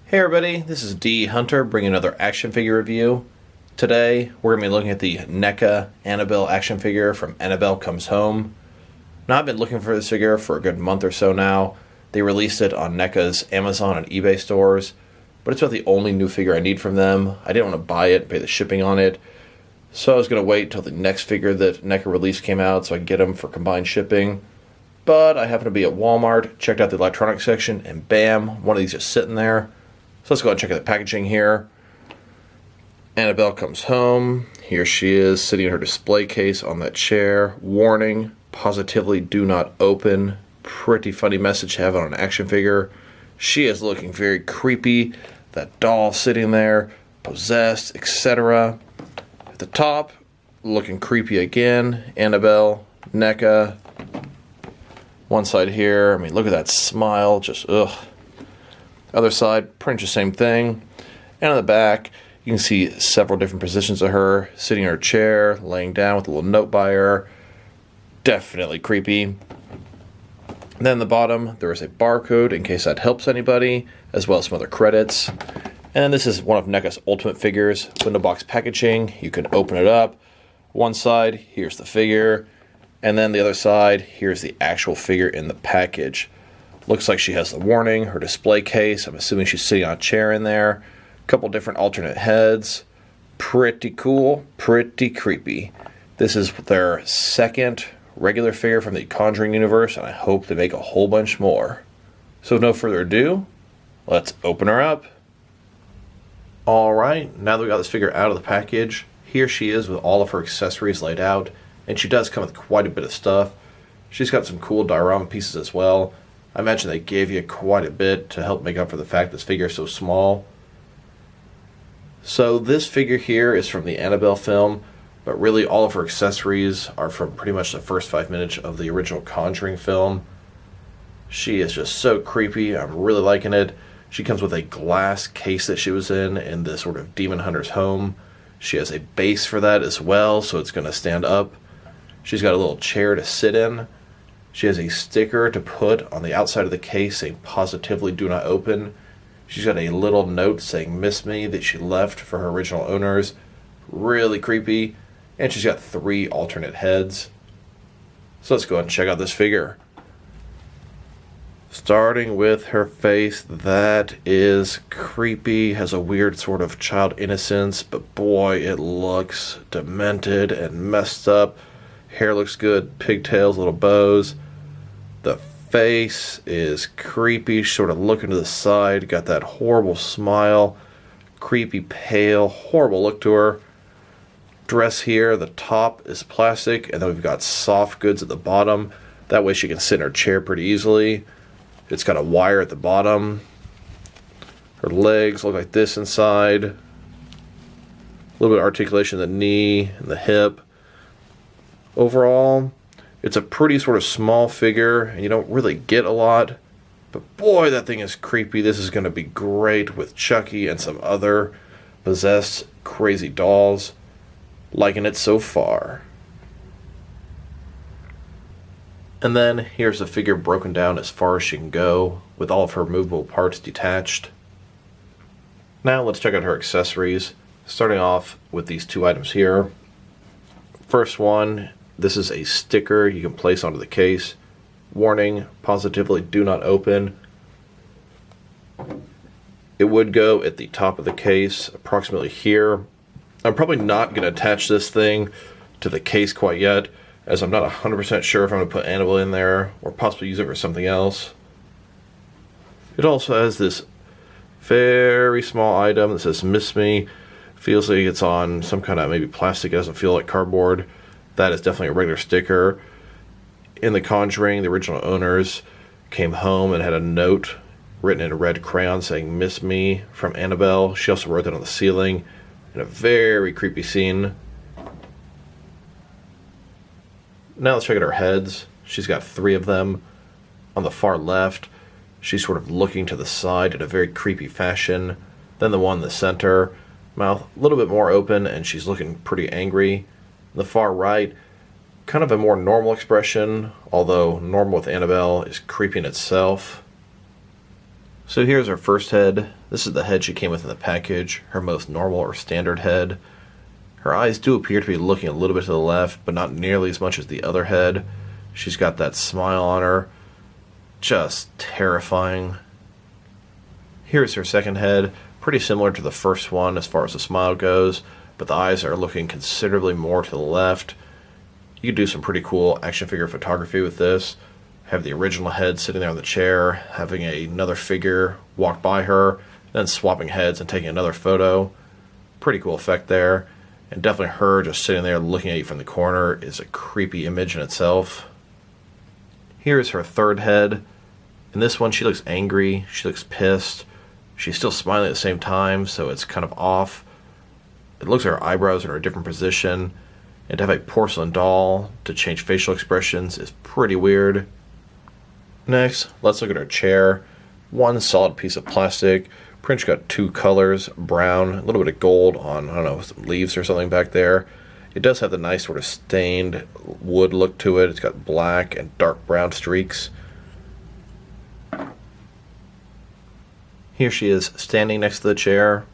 Hey everybody, this is D Hunter bringing another action figure review. Today we're going to be looking at the Neca Annabelle action figure from Annabelle Comes Home. Now I've been looking for this figure for a good month or so now. They released it on Neca's Amazon and eBay stores, but it's about the only new figure I need from them. I didn't want to buy it, pay the shipping on it, so I was going to wait till the next figure that Neca released came out so I could get them for combined shipping. But I happened to be at Walmart, checked out the electronics section, and bam, one of these just sitting there. So let's go ahead and check out the packaging here. Annabelle comes home. Here she is sitting in her display case on that chair. Warning, positively do not open. Pretty funny message to have on an action figure. She is looking very creepy. That doll sitting there, possessed, etc. At the top, looking creepy again. Annabelle, Neca. One side here, I mean, look at that smile, just ugh. Other side, pretty much the same thing. And on the back, you can see several different positions of her, sitting in her chair, laying down with a little note by her. Definitely creepy. And then on the bottom, there is a barcode in case that helps anybody, as well as some other credits. And this is one of NECA's ultimate figures, window box packaging. You can open it up. One side, here's the figure. And then the other side, here's the actual figure in the package. Looks like she has the warning, her display case. I'm assuming she's sitting on a chair in there. A couple different alternate heads. Pretty cool, pretty creepy. This is their second regular figure from the Conjuring universe, and I hope they make a whole bunch more. So with no further ado, let's open her up. Alright, now that we got this figure out of the package, here she is with all of her accessories laid out, and she does come with quite a bit of stuff. She's got some cool diorama pieces as well. I imagine they gave you quite a bit to help make up for the fact this figure is so small. So this figure here is from the Annabelle film, but really all of her accessories are from pretty much the first 5 minutes of the original Conjuring film. She is just so creepy. I'm really liking it. She comes with a glass case that she was in this sort of demon hunter's home. She has a base for that as well, so it's going to stand up. She's got a little chair to sit in. She has a sticker to put on the outside of the case saying positively do not open. She's got a little note saying miss me that she left for her original owners. Really creepy. And she's got 3 alternate heads. So let's go ahead and check out this figure. Starting with her face, that is creepy. Has a weird sort of child innocence, but boy, it looks demented and messed up. Hair looks good, pigtails, little bows. The face is creepy, sort of looking to the side, got that horrible smile, creepy, pale, horrible look to her. Dress here, the top is plastic, and then we've got soft goods at the bottom. That way she can sit in her chair pretty easily. It's got a wire at the bottom. Her legs look like this inside. A little bit of articulation in the knee and the hip. Overall, it's a pretty sort of small figure, and you don't really get a lot. But boy, that thing is creepy. This is going to be great with Chucky and some other possessed crazy dolls. Liking it so far. And then here's the figure broken down as far as she can go, with all of her movable parts detached. Now let's check out her accessories, starting off with these 2 items here. First one, this is a sticker you can place onto the case. Warning, positively do not open. It would go at the top of the case, approximately here. I'm probably not going to attach this thing to the case quite yet, as I'm not 100% sure if I'm going to put Annabelle in there, or possibly use it for something else. It also has this very small item that says miss me. Feels like it's on some kind of maybe plastic. It doesn't feel like cardboard. That is definitely a regular sticker. In The Conjuring, the original owners came home and had a note written in a red crayon saying miss me from Annabelle. She also wrote that on the ceiling in a very creepy scene. Now let's check out her heads. She's got 3 of them. On the far left, she's sort of looking to the side in a very creepy fashion. Then the one in the center, mouth a little bit more open, and she's looking pretty angry. On the far right, kind of a more normal expression, although normal with Annabelle is creepy in itself. So here's her first head. This is the head she came with in the package, her most normal or standard head. Her eyes do appear to be looking a little bit to the left, but not nearly as much as the other head. She's got that smile on her. Just terrifying. Here's her second head, pretty similar to the first one as far as the smile goes, but the eyes are looking considerably more to the left. You could do some pretty cool action figure photography with this. Have the original head sitting there on the chair, having another figure walk by her, then swapping heads and taking another photo. Pretty cool effect there. And definitely her just sitting there looking at you from the corner is a creepy image in itself. Here's her third head. In this one, she looks angry. She looks pissed. She's still smiling at the same time, so it's kind of off. It looks like her eyebrows are in a different position. And to have a porcelain doll to change facial expressions is pretty weird. Next, let's look at her chair. One solid piece of plastic. Print's got two colors, brown, a little bit of gold on, I don't know, some leaves or something back there. It does have the nice sort of stained wood look to it. It's got black and dark brown streaks. Here she is standing next to the chair.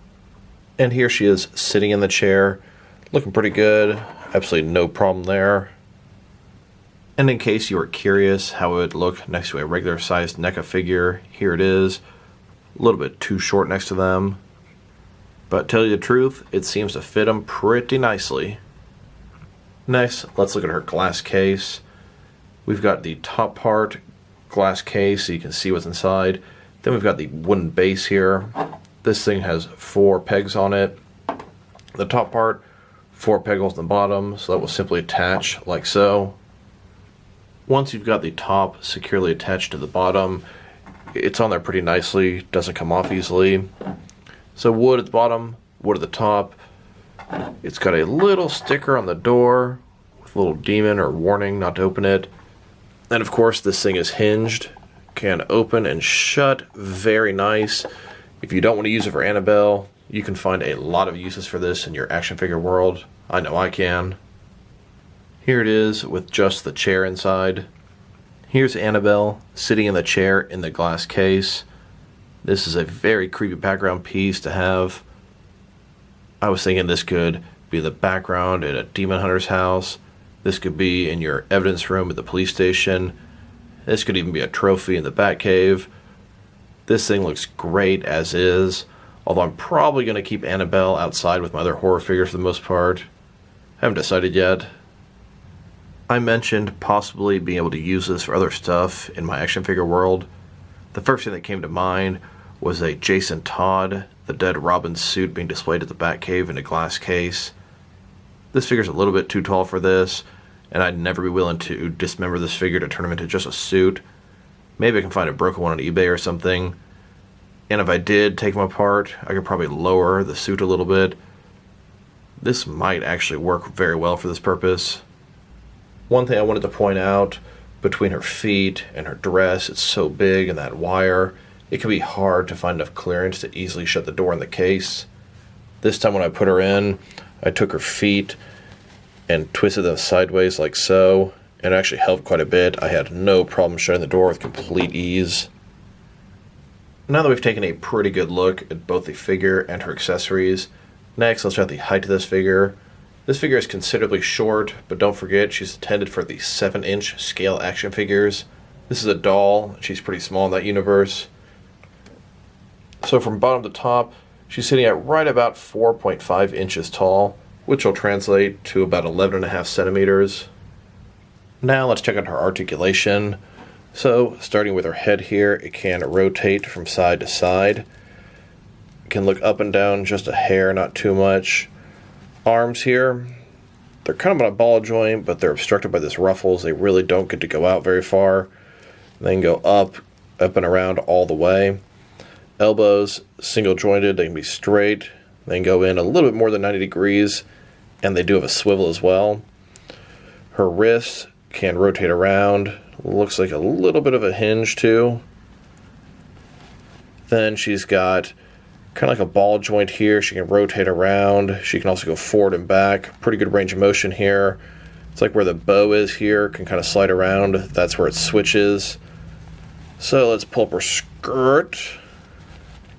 And here she is sitting in the chair. Looking pretty good. Absolutely no problem there. And in case you were curious how it would look next to a regular sized NECA figure, here it is. A little bit too short next to them. But tell you the truth, it seems to fit them pretty nicely. Next, let's look at her glass case. We've got the top part glass case so you can see what's inside. Then we've got the wooden base here. This thing has 4 pegs on it. The top part, 4 peg holes in the bottom, so that will simply attach like so. Once you've got the top securely attached to the bottom, it's on there pretty nicely, doesn't come off easily. So wood at the bottom, wood at the top. It's got a little sticker on the door with a little demon or warning not to open it. And of course this thing is hinged, can open and shut, very nice. If you don't want to use it for Annabelle, you can find a lot of uses for this in your action figure world. I know I can. Here it is with just the chair inside. Here's Annabelle sitting in the chair in the glass case. This is a very creepy background piece to have. I was thinking this could be the background at a demon hunter's house. This could be in your evidence room at the police station. This could even be a trophy in the Batcave. This thing looks great as is, although I'm probably going to keep Annabelle outside with my other horror figures for the most part. Haven't decided yet. I mentioned possibly being able to use this for other stuff in my action figure world. The first thing that came to mind was a Jason Todd, the dead Robin suit being displayed at the Batcave in a glass case. This figure's a little bit too tall for this, and I'd never be willing to dismember this figure to turn him into just a suit. Maybe I can find a broken one on eBay or something. And if I did take him apart, I could probably lower the suit a little bit. This might actually work very well for this purpose. One thing I wanted to point out, between her feet and her dress, it's so big and that wire, it can be hard to find enough clearance to easily shut the door in the case. This time when I put her in, I took her feet and twisted them sideways like so, and it actually helped quite a bit. I had no problem shutting the door with complete ease. Now that we've taken a pretty good look at both the figure and her accessories, next let's check the height of this figure. This figure is considerably short, but don't forget she's intended for the 7-inch scale action figures. This is a doll, she's pretty small in that universe. So from bottom to top, she's sitting at right about 4.5 inches tall, which will translate to about 11.5 centimeters. Now let's check out her articulation. So, starting with her head here, it can rotate from side to side. It can look up and down just a hair, not too much. Arms here, they're kind of on a ball joint, but they're obstructed by this ruffles. They really don't get to go out very far. They can go up and around all the way. Elbows, single jointed, they can be straight. They can go in a little bit more than 90 degrees, and they do have a swivel as well. Her wrists can rotate around. Looks like a little bit of a hinge too. Then she's got kind of like a ball joint here. She can rotate around. She can also go forward and back. Pretty good range of motion here. It's like where the bow is here. Can kind of slide around. That's where it switches. So let's pull up her skirt.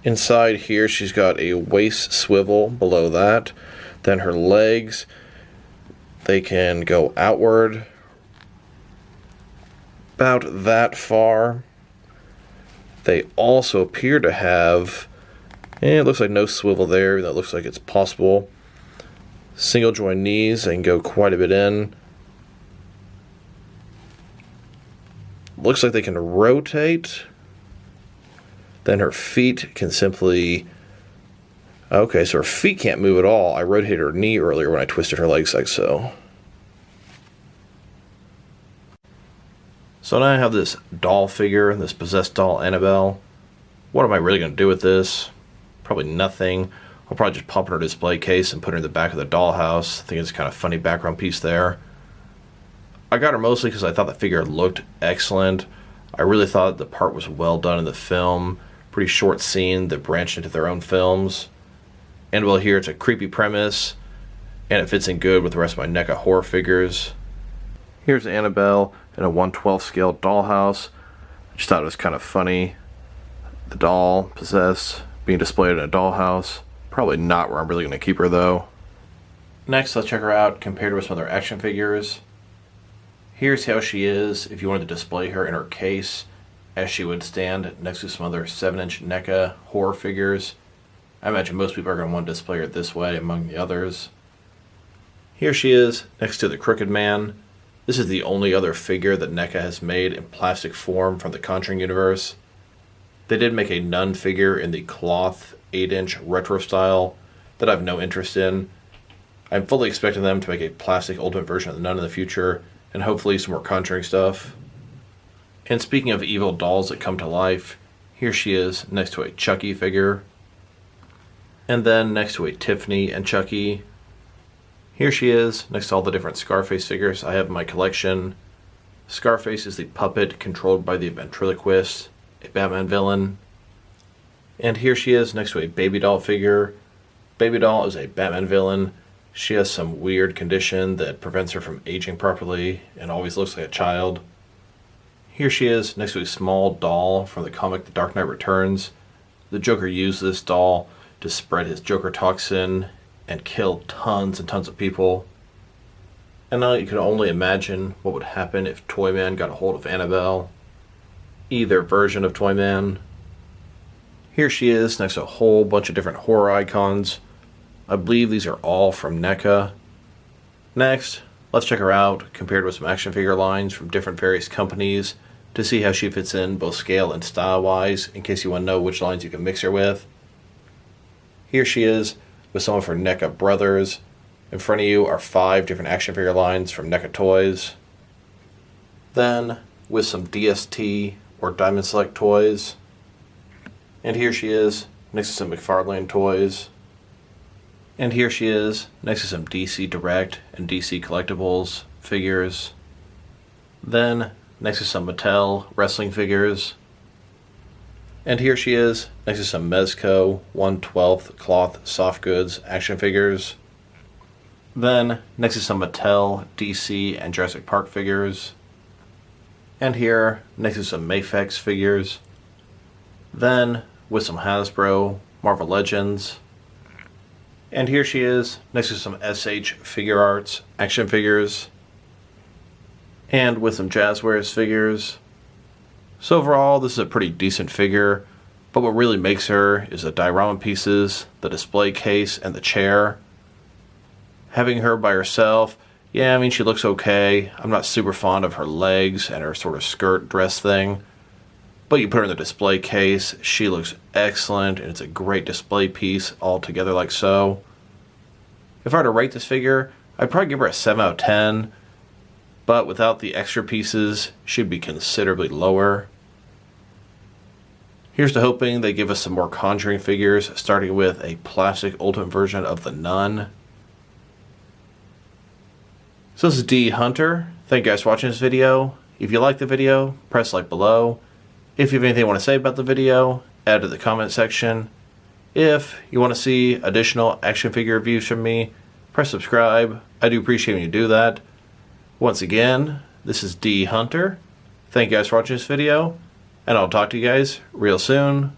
Inside here, she's got a waist swivel below that. Then her legs, they can go outward about that far. They also appear to have, it looks like no swivel there. That looks like it's possible. Single joint knees, they can go quite a bit in. Looks like they can rotate. Then her feet can simply, okay, so her feet can't move at all. I rotated her knee earlier when I twisted her legs like so. So now I have this doll figure, this possessed doll Annabelle. What am I really going to do with this? Probably nothing. I'll probably just pop in her display case and put her in the back of the dollhouse. I think it's kind of funny background piece there. I got her mostly because I thought the figure looked excellent. I really thought the part was well done in the film. Pretty short scene that branched into their own films. Annabelle here, it's a creepy premise, and it fits in good with the rest of my NECA horror figures. Here's Annabelle in a 1/12 scale dollhouse. I just thought it was kind of funny. The doll possessed, being displayed in a dollhouse. Probably not where I'm really going to keep her though. Next, let's check her out compared with some other action figures. Here's how she is if you wanted to display her in her case, as she would stand next to some other 7-inch NECA horror figures. I imagine most people are going to want to display her this way among the others. Here she is next to the Crooked Man. This is the only other figure that NECA has made in plastic form from the Conjuring universe. They did make a nun figure in the cloth 8-inch retro style that I have no interest in. I'm fully expecting them to make a plastic ultimate version of the nun in the future, and hopefully some more Conjuring stuff. And speaking of evil dolls that come to life, here she is next to a Chucky figure. And then next to a Tiffany and Chucky. Here she is next to all the different Scarface figures I have in my collection. Scarface is the puppet controlled by the ventriloquist, a Batman villain. And here she is next to a Baby Doll figure. Baby Doll is a Batman villain. She has some weird condition that prevents her from aging properly and always looks like a child. Here she is next to a small doll from the comic The Dark Knight Returns. The Joker used this doll to spread his Joker toxin and kill tons and tons of people. And now you can only imagine what would happen if Toyman got a hold of Annabelle. Either version of Toyman. Here she is next to a whole bunch of different horror icons. I believe these are all from NECA. Next, let's check her out compared with some action figure lines from different various companies to see how she fits in both scale and style wise, in case you want to know which lines you can mix her with. Here she is with some of her NECA brothers. In front of you are 5 different action figure lines from NECA Toys. Then with some DST or Diamond Select toys. And here she is next to some McFarlane toys. And here she is next to some DC Direct and DC Collectibles figures. Then next to some Mattel wrestling figures. And here she is next to some Mezco 1/12 cloth soft goods action figures. Then next to some Mattel, DC, and Jurassic Park figures. And here next to some Mafex figures. Then with some Hasbro Marvel Legends. And here she is next to some SH Figure Arts action figures. And with some Jazzwares figures. So overall, this is a pretty decent figure, but what really makes her is the diorama pieces, the display case, and the chair. Having her by herself, yeah, I mean, she looks okay. I'm not super fond of her legs and her sort of skirt dress thing. But you put her in the display case, she looks excellent, and it's a great display piece all together like so. If I were to rate this figure, I'd probably give her a 7 out of 10, but without the extra pieces, she'd be considerably lower. Here's to hoping they give us some more Conjuring figures, starting with a plastic ultimate version of the Nun. So this is D Hunter. Thank you guys for watching this video. If you like the video, press like below. If you have anything you want to say about the video, add to the comment section. If you want to see additional action figure reviews from me, press subscribe. I do appreciate when you do that. Once again, this is D Hunter. Thank you guys for watching this video, and I'll talk to you guys real soon.